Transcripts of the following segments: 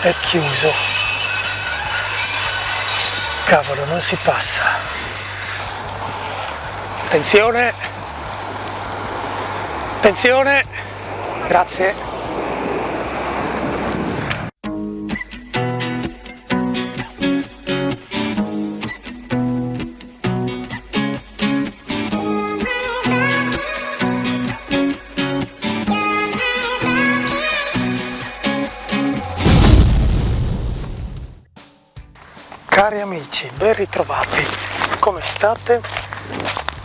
è chiuso. Cavolo, non si passa. Attenzione, attenzione, grazie. Cari amici, ben ritrovati, come state?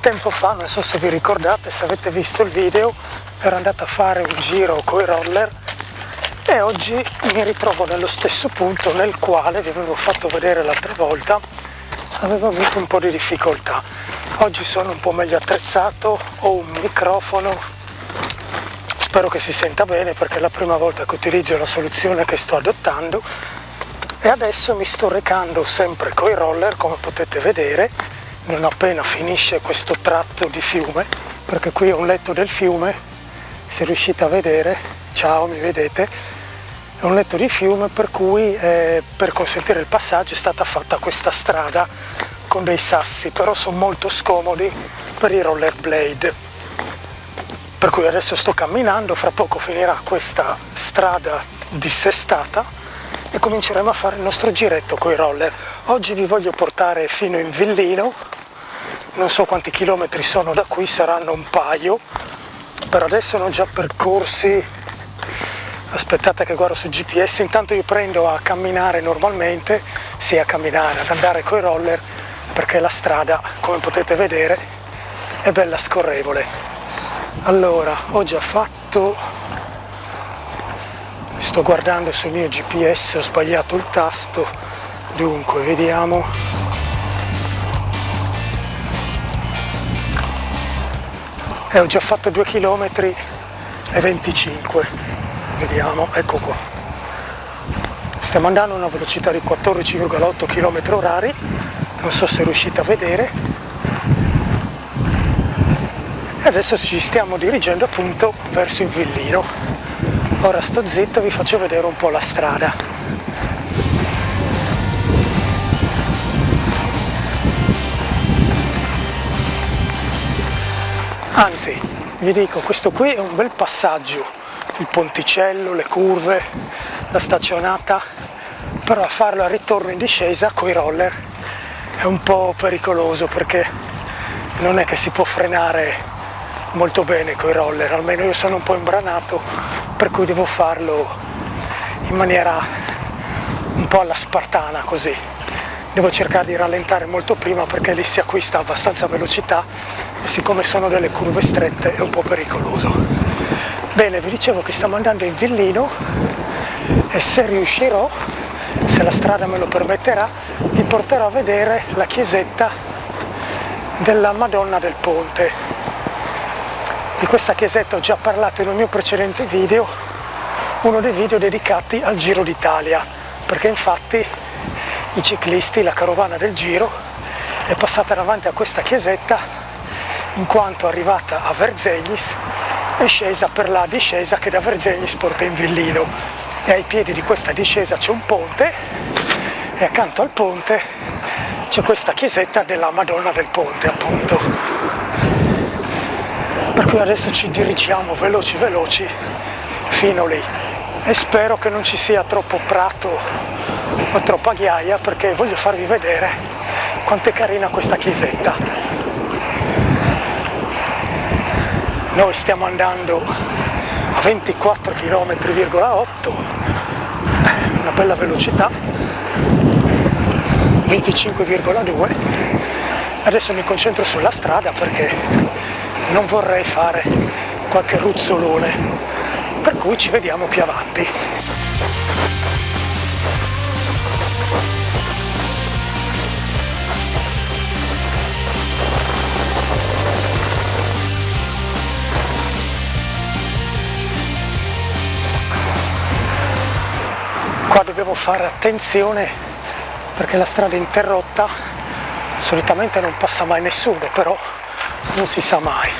Tempo fa, non so se vi ricordate, se avete visto il video, ero andato a fare un giro coi roller e oggi mi ritrovo nello stesso punto nel quale vi avevo fatto vedere l'altra volta, avevo avuto un po' di difficoltà. Oggi sono un po' meglio attrezzato, ho un microfono, spero che si senta bene perché è la prima volta che utilizzo la soluzione che sto adottando. E adesso mi sto recando sempre coi roller, come potete vedere, non appena finisce questo tratto di fiume, perché qui è un letto del fiume, se riuscite a vedere, ciao, mi vedete, è un letto di fiume per cui per consentire il passaggio è stata fatta questa strada con dei sassi, però sono molto scomodi per i rollerblade. Per cui adesso sto camminando, fra poco finirà questa strada dissestata e cominceremo a fare il nostro giretto coi roller. Oggi vi voglio portare fino in Villino, non so quanti chilometri sono da qui, saranno un paio, per adesso ne ho già percorsi, aspettate che guardo sul GPS, intanto io prendo a camminare normalmente, sì, a camminare, ad andare coi roller, perché la strada, come potete vedere, è bella scorrevole. Allora, ho già fatto... Sto guardando sul mio GPS, ho sbagliato il tasto, dunque vediamo. Ho già fatto 2 km e 25, vediamo, ecco qua. Stiamo andando a una velocità di 14,8 km/h, non so se riuscite a vedere. E adesso ci stiamo dirigendo appunto verso il Villino. Ora sto zitto e vi faccio vedere un po' la strada. Anzi, vi dico, questo qui è un bel passaggio, il ponticello, le curve, la staccionata, però a farlo al ritorno in discesa coi roller è un po' pericoloso perché non è che si può frenare molto bene coi roller, almeno io sono un po' imbranato, per cui devo farlo in maniera un po' alla spartana così. Devo cercare di rallentare molto prima perché lì si acquista abbastanza velocità e siccome sono delle curve strette è un po' pericoloso. Bene, vi dicevo che stiamo andando in Villino e se riuscirò, se la strada me lo permetterà, vi porterò a vedere la chiesetta della Madonna del Ponte. Di questa chiesetta ho già parlato in un mio precedente video, uno dei video dedicati al Giro d'Italia, perché infatti i ciclisti, la carovana del Giro, è passata davanti a questa chiesetta in quanto arrivata a Verzegnis è scesa per la discesa che da Verzegnis porta in Villino e ai piedi di questa discesa c'è un ponte e accanto al ponte c'è questa chiesetta della Madonna del Ponte appunto. Per cui adesso ci dirigiamo veloci fino lì e spero che non ci sia troppo prato o troppa ghiaia perché voglio farvi vedere quanto è carina questa chiesetta. Noi stiamo andando a 24 km,8, una bella velocità, 25,2. Adesso mi concentro sulla strada perché non vorrei fare qualche ruzzolone, per cui ci vediamo più avanti. Qua dobbiamo fare attenzione perché la strada è interrotta, solitamente non passa mai nessuno, però non si sa mai.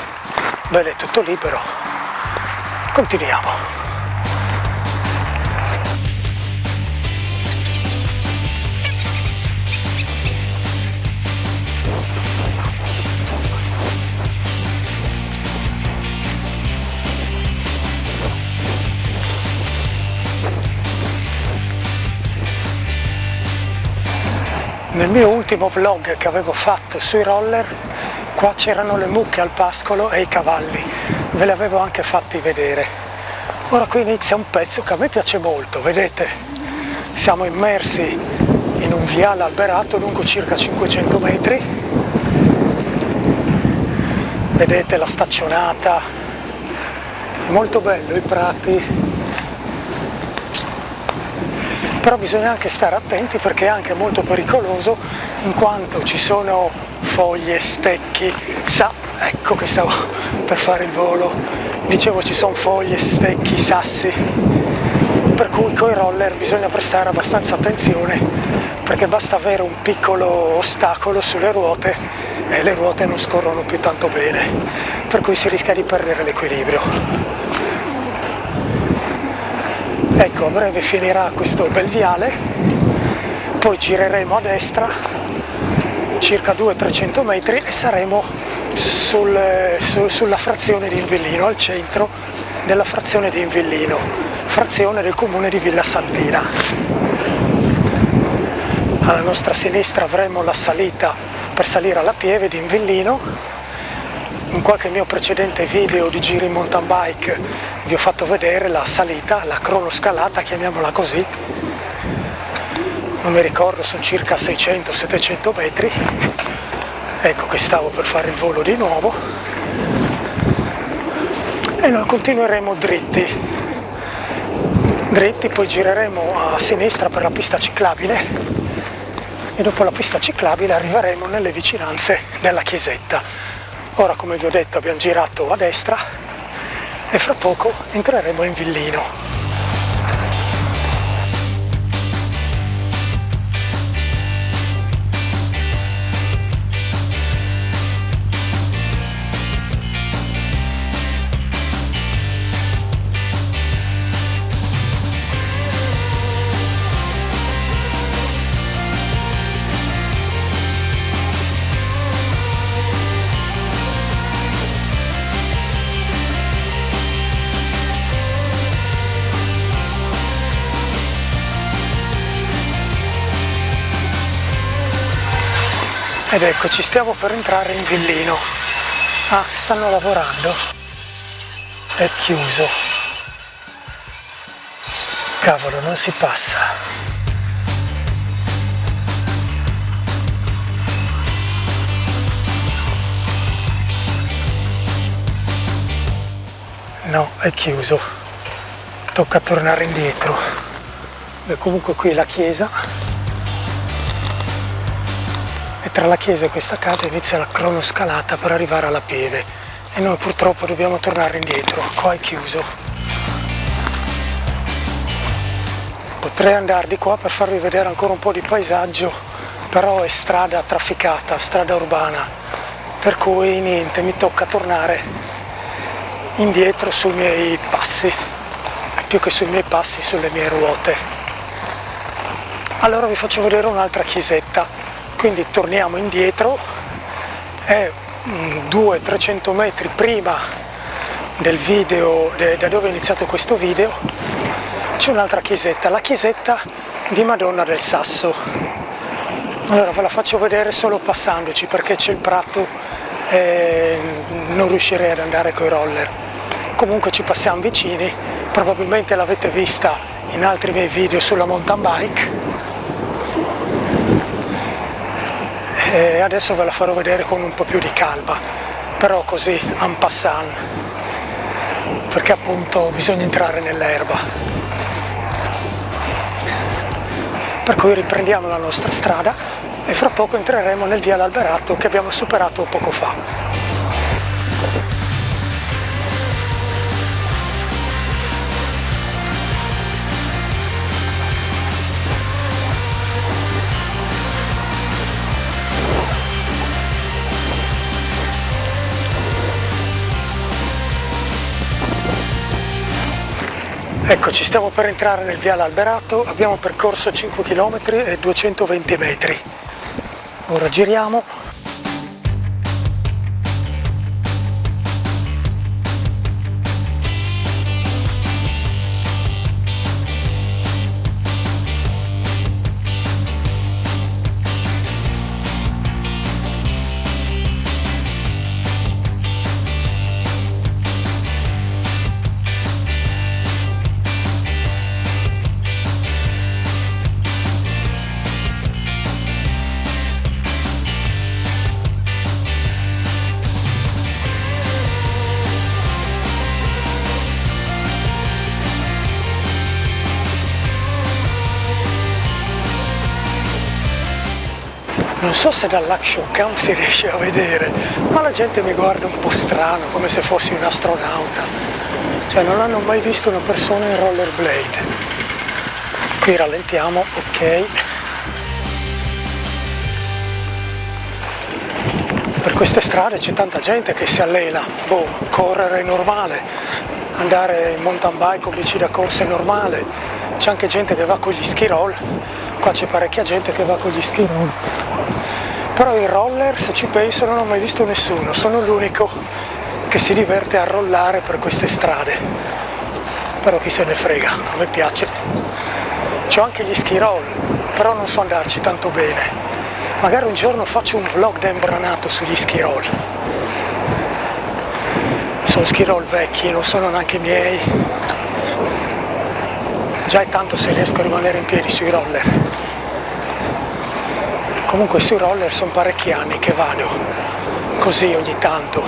Bene, è tutto libero. Continuiamo. Nel mio ultimo vlog che avevo fatto sui roller, qua c'erano le mucche al pascolo e i cavalli, ve li avevo anche fatti vedere. Ora qui inizia un pezzo che a me piace molto, vedete? Siamo immersi in un viale alberato lungo circa 500 metri, vedete la staccionata, è molto bello i prati. Però bisogna anche stare attenti perché è anche molto pericoloso in quanto ci sono foglie, stecchi, ecco che stavo per fare il volo, dicevo ci sono foglie, stecchi, sassi, per cui con i roller bisogna prestare abbastanza attenzione perché basta avere un piccolo ostacolo sulle ruote e le ruote non scorrono più tanto bene, per cui si rischia di perdere l'equilibrio. Ecco, a breve finirà questo bel viale, poi gireremo a destra circa 200-300 metri e saremo sulla frazione di Invillino, al centro della frazione di Invillino, frazione del comune di Villa Santina. Alla nostra sinistra avremo la salita per salire alla Pieve di Invillino. In qualche mio precedente video di giri in mountain bike vi ho fatto vedere la salita, la cronoscalata, chiamiamola così. Non mi ricordo, sono circa 600-700 metri. Ecco che stavo per fare il volo di nuovo. E noi continueremo dritti, poi gireremo a sinistra per la pista ciclabile e dopo la pista ciclabile arriveremo nelle vicinanze della chiesetta. Ora, come vi ho detto, abbiamo girato a destra e fra poco entreremo in Villino. Ed eccoci, stiamo per entrare in Villino. Ah, stanno lavorando. È chiuso. Cavolo, non si passa. No, è chiuso. Tocca tornare indietro. Beh, comunque qui la chiesa. E tra la chiesa e questa casa inizia la cronoscalata per arrivare alla Pieve e noi purtroppo dobbiamo tornare indietro, qua è chiuso. Potrei andare di qua per farvi vedere ancora un po' di paesaggio, però è strada trafficata, strada urbana, per cui niente, mi tocca tornare indietro sui miei passi, più che sui miei passi, sulle mie ruote. Allora vi faccio vedere un'altra chiesetta. Quindi torniamo indietro, è 200-300 metri prima del video, da dove ho iniziato questo video, c'è un'altra chiesetta, la chiesetta di Madonna del Sasso. Allora ve la faccio vedere solo passandoci perché c'è il prato e non riuscirei ad andare coi roller. Comunque ci passiamo vicini, probabilmente l'avete vista in altri miei video sulla mountain bike. E adesso ve la farò vedere con un po' più di calma, però così en passant, perché appunto bisogna entrare nell'erba. Per cui riprendiamo la nostra strada e fra poco entreremo nel viale alberato che abbiamo superato poco fa. Eccoci, stiamo per entrare nel viale alberato, abbiamo percorso 5 km e 220 metri. Ora giriamo. Non so se dall'action cam si riesce a vedere, ma la gente mi guarda un po' strano, come se fossi un astronauta. Cioè non hanno mai visto una persona in rollerblade. Qui rallentiamo, ok. Per queste strade c'è tanta gente che si allena. Correre è normale, andare in mountain bike o bici da corsa è normale. C'è anche gente che va con gli ski roll. Qua c'è parecchia gente che va con gli ski roll. Però i roller, se ci penso, non ho mai visto nessuno, sono l'unico che si diverte a rollare per queste strade. Però chi se ne frega, a me piace. C'ho anche gli ski roll, però non so andarci tanto bene. Magari un giorno faccio un vlog da imbranato sugli ski roll. Sono ski roll vecchi, non sono neanche miei. Già è tanto se riesco a rimanere in piedi sui roller. Comunque sui roller sono parecchi anni che vado, così ogni tanto.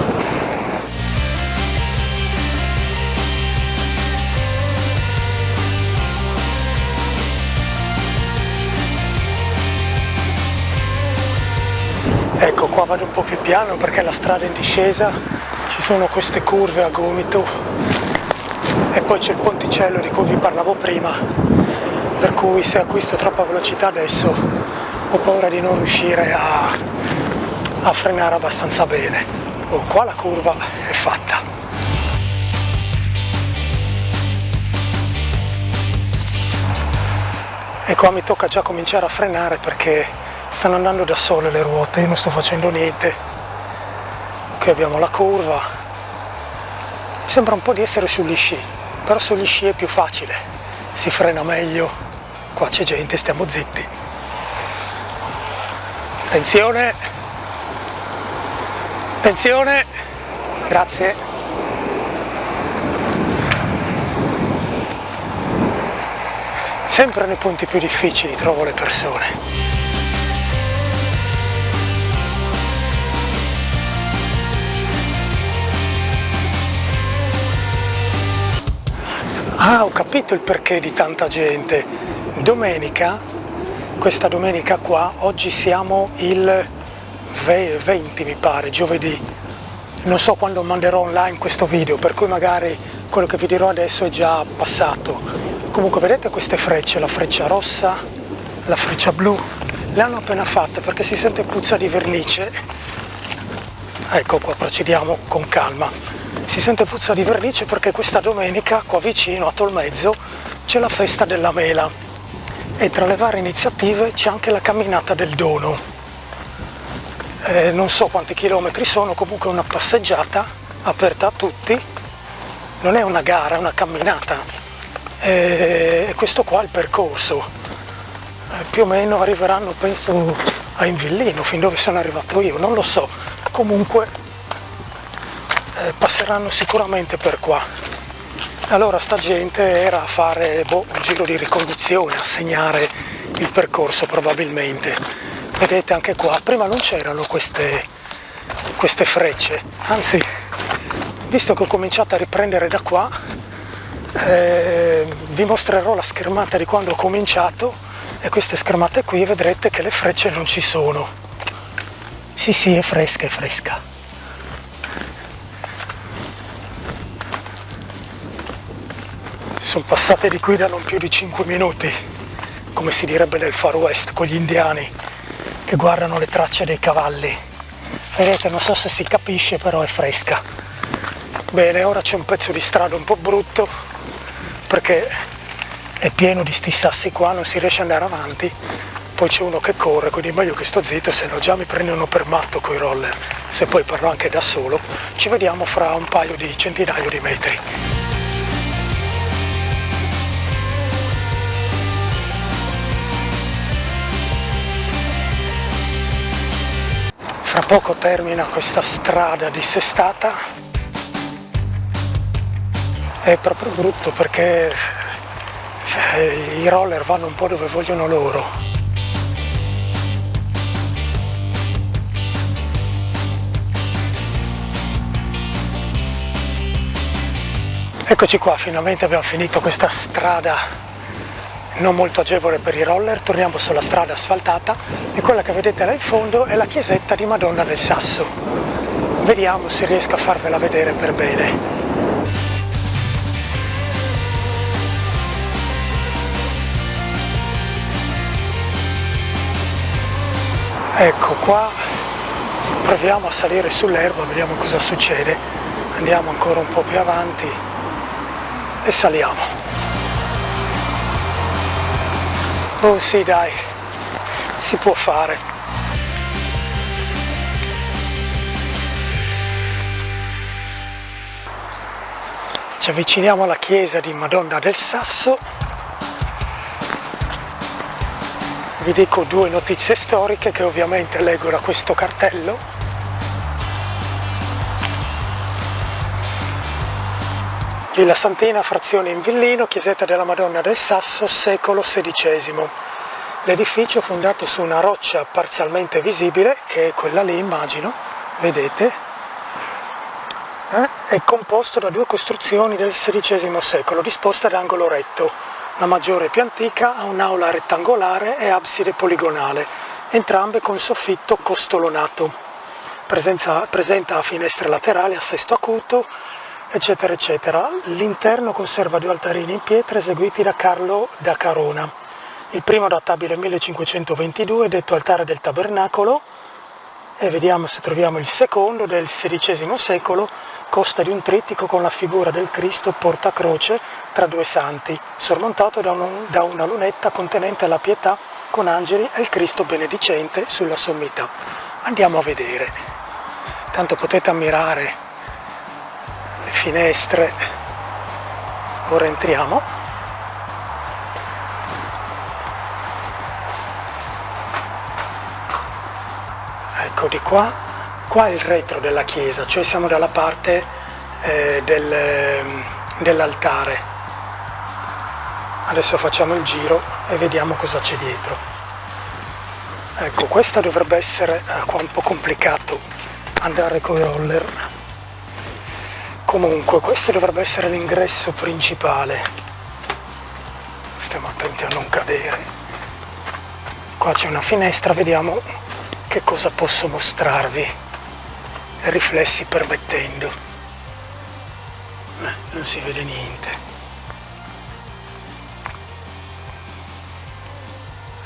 Ecco, qua vado un po' più piano perché la strada è in discesa, ci sono queste curve a gomito e poi c'è il ponticello di cui vi parlavo prima, per cui se acquisto troppa velocità adesso ho paura di non riuscire a frenare abbastanza bene. Qua la curva è fatta. E qua mi tocca già cominciare a frenare perché stanno andando da sole le ruote, io non sto facendo niente. Qui abbiamo la curva. Sembra un po' di essere sugli sci, però sugli sci è più facile, si frena meglio. Qua c'è gente, stiamo zitti. Attenzione, attenzione, grazie. Sempre nei punti più difficili trovo le persone. Ah, ho capito il perché di tanta gente. Questa domenica qua, oggi siamo il 20 mi pare, giovedì. Non so quando manderò online questo video, per cui magari quello che vi dirò adesso è già passato. Comunque vedete queste frecce, la freccia rossa, la freccia blu, le hanno appena fatte perché si sente puzza di vernice. Ecco qua, procediamo con calma. Si sente puzza di vernice perché questa domenica qua vicino a Tolmezzo c'è la festa della mela. E tra le varie iniziative c'è anche la camminata del dono. Non so quanti chilometri sono, comunque è una passeggiata aperta a tutti, non è una gara, è una camminata. E questo qua è il percorso. Più o meno arriveranno, penso, a Invillino, fin dove sono arrivato io, non lo so. Comunque passeranno sicuramente per qua. Allora sta gente era a fare un giro di ricognizione, a segnare il percorso probabilmente. Vedete anche qua, prima non c'erano queste frecce, anzi, visto che ho cominciato a riprendere da qua, vi mostrerò la schermata di quando ho cominciato e queste schermate qui vedrete che le frecce non ci sono. Sì, è fresca, è fresca. Sono passate di qui da non più di 5 minuti, come si direbbe nel Far West, con gli indiani che guardano le tracce dei cavalli. Vedete, non so se si capisce, però è fresca. Bene, ora c'è un pezzo di strada un po' brutto, perché è pieno di sti sassi qua, non si riesce ad andare avanti. Poi c'è uno che corre, quindi è meglio che sto zitto, se no già mi prendono per matto coi roller. Se poi parlo anche da solo, ci vediamo fra un paio di centinaio di metri. Fra poco termina questa strada dissestata. È proprio brutto perché i roller vanno un po' dove vogliono loro. Eccoci qua, finalmente abbiamo finito questa strada non molto agevole per i roller. Torniamo sulla strada asfaltata e quella che vedete là in fondo è la chiesetta di Madonna del Sasso. Vediamo se riesco a farvela vedere per bene. Ecco qua, proviamo a salire sull'erba, vediamo cosa succede. Andiamo ancora un po' più avanti e saliamo. Oh sì, dai, si può fare. Ci avviciniamo alla chiesa di Madonna del Sasso. Vi dico due notizie storiche che ovviamente leggo da questo cartello. Villa Santina, frazione Invillino, chiesetta della Madonna del Sasso, secolo XVI. L'edificio, fondato su una roccia parzialmente visibile, che è quella lì immagino, vedete, è composto da due costruzioni del XVI secolo, disposte ad angolo retto. La maggiore più antica ha un'aula rettangolare e abside poligonale, entrambe con soffitto costolonato. Presenta finestre laterali a sesto acuto, eccetera eccetera. L'interno conserva due altarini in pietra eseguiti da Carlo da Carona. Il primo databile 1522, detto altare del tabernacolo, e vediamo se troviamo il secondo del XVI secolo, consta di un trittico con la figura del Cristo portacroce tra due santi, sormontato da una lunetta contenente la Pietà con angeli e il Cristo benedicente sulla sommità. Andiamo a vedere. Tanto potete ammirare le finestre. Ora entriamo. Ecco di qua. Qua è il retro della chiesa, cioè siamo dalla parte dell'altare. Adesso facciamo il giro e vediamo cosa c'è dietro. Ecco, questa dovrebbe essere, qua è un po' complicato andare con i roller. Comunque, questo dovrebbe essere l'ingresso principale. Stiamo attenti a non cadere. Qua c'è una finestra, vediamo che cosa posso mostrarvi. Riflessi permettendo. Non si vede niente.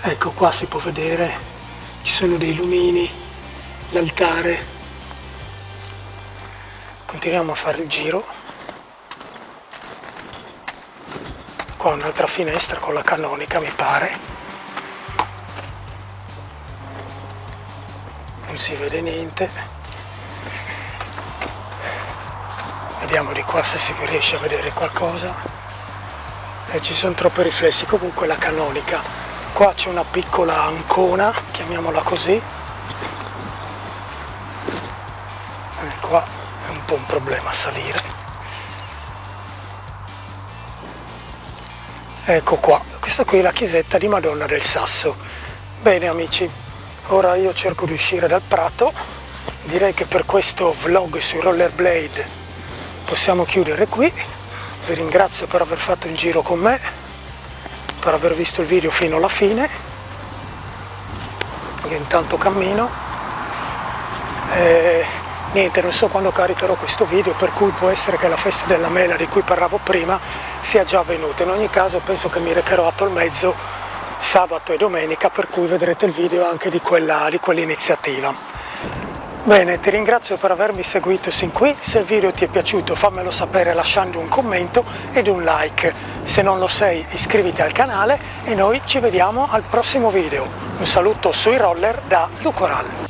Ecco qua si può vedere, ci sono dei lumini, l'altare. Continuiamo a fare il giro. Qua un'altra finestra con la canonica mi pare. Non si vede niente. Vediamo di qua se si riesce a vedere qualcosa. Ci sono troppi riflessi. Comunque la canonica. Qua c'è una piccola ancona, chiamiamola così. E qua è un po' un problema a salire. Ecco qua. Questa qui è la chiesetta di Madonna del Sasso. Bene amici, ora io cerco di uscire dal prato. Direi che per questo vlog sui rollerblade possiamo chiudere qui. Vi ringrazio per aver fatto il giro con me, per aver visto il video fino alla fine. Io intanto cammino e niente, non so quando caricherò questo video, per cui può essere che la festa della mela di cui parlavo prima sia già avvenuta. In ogni caso penso che mi recherò a Tolmezzo sabato e domenica, per cui vedrete il video anche di quell'iniziativa. Bene, ti ringrazio per avermi seguito sin qui. Se il video ti è piaciuto fammelo sapere lasciando un commento ed un like. Se non lo sei iscriviti al canale e noi ci vediamo al prossimo video. Un saluto sui roller da Lucoral.